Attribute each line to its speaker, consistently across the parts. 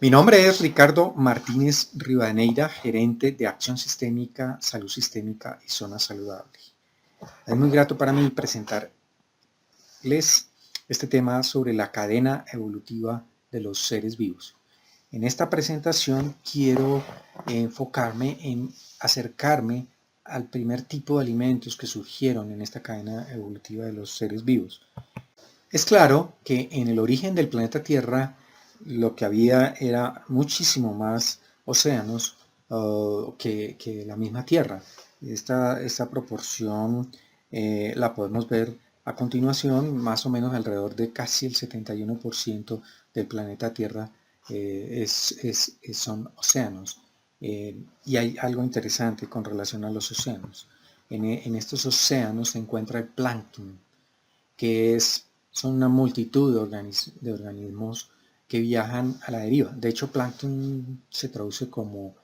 Speaker 1: Mi nombre es Ricardo Martínez Rivadeneira, gerente de Acción Sistémica, Salud Sistémica y Zona Saludable. Es muy grato para mí presentarles este tema sobre la cadena evolutiva de los seres vivos. En esta presentación quiero enfocarme en acercarme al primer tipo de alimentos que surgieron en esta cadena evolutiva de los seres vivos. Es claro que en el origen del planeta Tierra lo que había era muchísimo más océanos que la misma Tierra. Esta proporción la podemos ver a continuación, más o menos alrededor de casi el 71% del planeta Tierra son océanos. Y hay algo interesante con relación a los océanos. En estos océanos se encuentra el plancton, que son una multitud de organismos que viajan a la deriva. De hecho, plancton se traduce como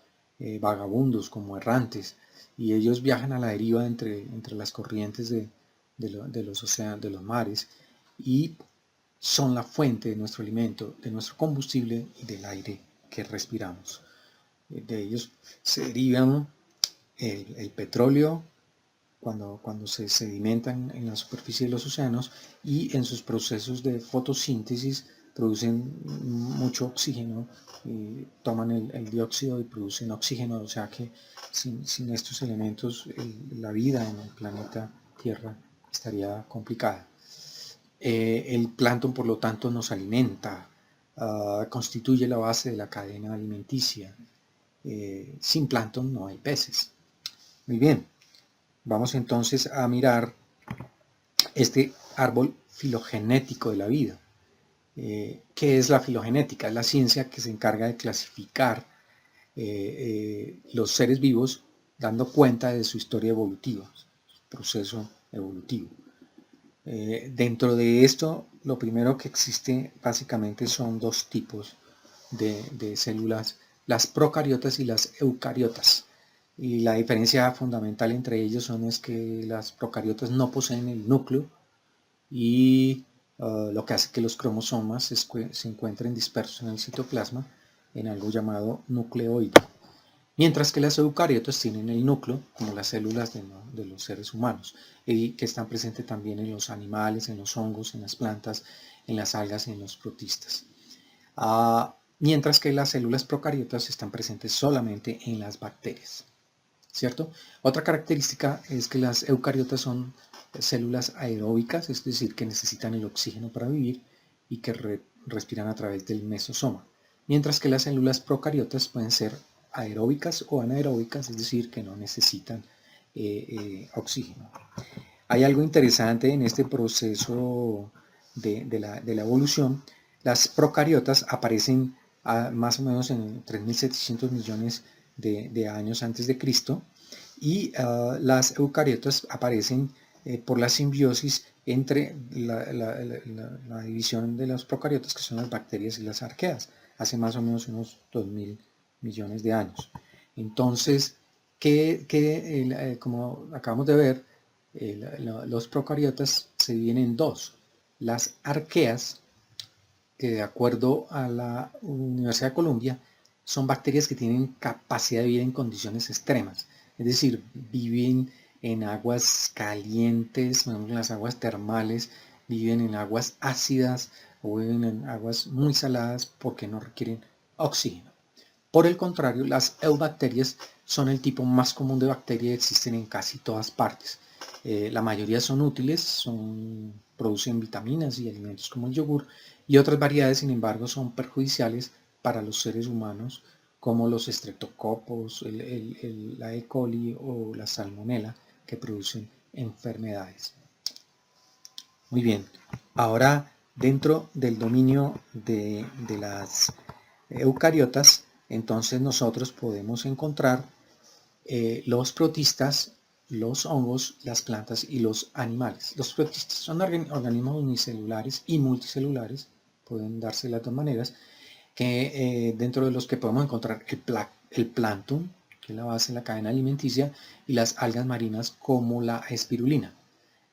Speaker 1: vagabundos, como errantes, y ellos viajan a la deriva entre las corrientes de los océanos, de los mares, y son la fuente de nuestro alimento, de nuestro combustible y del aire que respiramos. De ellos se derivan el petróleo, cuando se sedimentan en la superficie de los océanos, y en sus procesos de fotosíntesis producen mucho oxígeno, toman el dióxido y producen oxígeno, o sea que sin estos elementos la vida en el planeta Tierra estaría complicada. El plancton, por lo tanto, nos alimenta, constituye la base de la cadena alimenticia. Sin plancton no hay peces. Muy bien. Vamos entonces a mirar este árbol filogenético de la vida. ¿Qué es la filogenética? Es la ciencia que se encarga de clasificar los seres vivos dando cuenta de su historia evolutiva, su proceso evolutivo. Dentro de esto, lo primero que existe básicamente son dos tipos de células, las procariotas y las eucariotas. Y la diferencia fundamental entre ellos es que las procariotas no poseen el núcleo y lo que hace que los cromosomas se encuentren dispersos en el citoplasma en algo llamado nucleoide. Mientras que las eucariotas tienen el núcleo, como las células de los seres humanos, y que están presentes también en los animales, en los hongos, en las plantas, en las algas y en los protistas. Mientras que las células procariotas están presentes solamente en las bacterias. ¿Cierto? Otra característica es que las eucariotas son células aeróbicas, es decir, que necesitan el oxígeno para vivir y que respiran a través del mesosoma. Mientras que las células procariotas pueden ser aeróbicas o anaeróbicas, es decir, que no necesitan oxígeno. Hay algo interesante en este proceso de la evolución. Las procariotas aparecen más o menos en 3.700 millones de años antes de Cristo, y las eucariotas aparecen por la simbiosis entre la división de las procariotas, que son las bacterias, y las arqueas, hace más o menos unos 2.000 millones de años. Entonces, como acabamos de ver, los procariotas se dividen en dos: las arqueas, que de acuerdo a la Universidad de Columbia son bacterias que tienen capacidad de vida en condiciones extremas, es decir, viven en aguas calientes, en las aguas termales, viven en aguas ácidas o viven en aguas muy saladas porque no requieren oxígeno. Por el contrario, las eubacterias son el tipo más común de bacteria y existen en casi todas partes. La mayoría son útiles, producen vitaminas y alimentos como el yogur, y otras variedades, sin embargo, son perjudiciales para los seres humanos, como los estreptococos, la E. coli o la salmonela, que producen enfermedades. Muy bien, ahora dentro del dominio de las eucariotas, entonces nosotros podemos encontrar los protistas, los hongos, las plantas y los animales. Los protistas son organismos unicelulares y multicelulares, pueden darse de las dos maneras, que dentro de los que podemos encontrar el plancton, que es la base de la cadena alimenticia, y las algas marinas como la espirulina.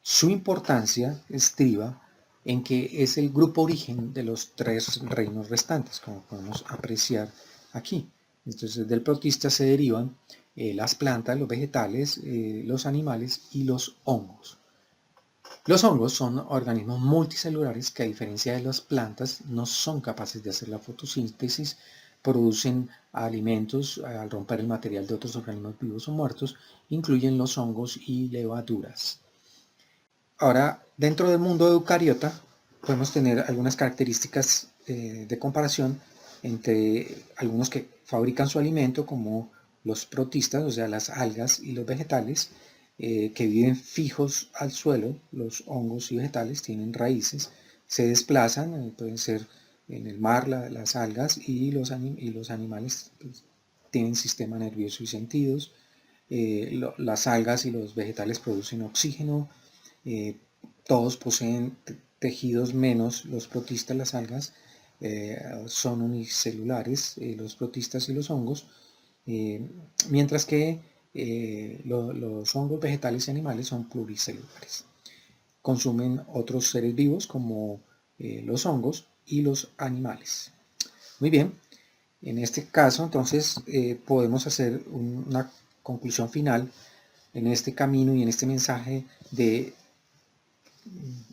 Speaker 1: Su importancia estriba en que es el grupo origen de los tres reinos restantes, como podemos apreciar aquí. Entonces del protista se derivan las plantas, los vegetales, los animales y los hongos. Los hongos son organismos multicelulares que, a diferencia de las plantas, no son capaces de hacer la fotosíntesis, producen alimentos al romper el material de otros organismos vivos o muertos, incluyen los hongos y levaduras. Ahora, dentro del mundo de eucariota, podemos tener algunas características de comparación entre algunos que fabrican su alimento, como los protistas, o sea, las algas y los vegetales, que viven fijos al suelo. Los hongos y vegetales tienen raíces, se desplazan, pueden ser en el mar las algas, y los animales pues, tienen sistema nervioso y sentidos. Las algas y los vegetales producen oxígeno. eh, Todos poseen tejidos menos los protistas, las algas son unicelulares, los protistas y los hongos, mientras que los hongos vegetales y animales son pluricelulares. Consumen otros seres vivos como los hongos y los animales. Muy bien, en este caso entonces podemos hacer una conclusión final en este camino y en este mensaje de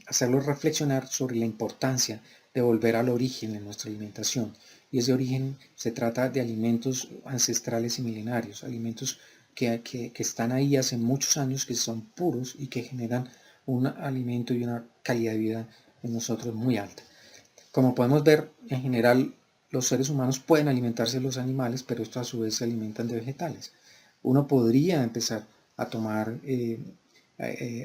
Speaker 1: hacerlos reflexionar sobre la importancia de volver al origen de nuestra alimentación. Y ese origen se trata de alimentos ancestrales y milenarios, alimentos que están ahí hace muchos años, que son puros y que generan un alimento y una calidad de vida en nosotros muy alta. Como podemos ver, en general los seres humanos pueden alimentarse de los animales, pero estos a su vez se alimentan de vegetales. Uno podría empezar a tomar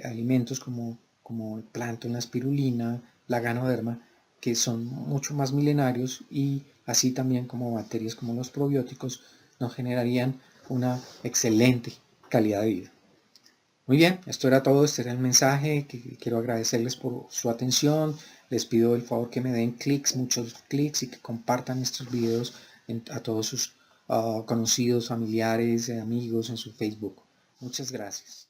Speaker 1: alimentos como el plancton, la espirulina, la ganoderma, que son mucho más milenarios, y así también como bacterias como los probióticos nos generarían una excelente calidad de vida. Muy bien, esto era todo, este era el mensaje, que quiero agradecerles por su atención. Les pido el favor que me den clics, muchos clics, y que compartan estos videos a todos sus conocidos, familiares, amigos en su Facebook. Muchas gracias.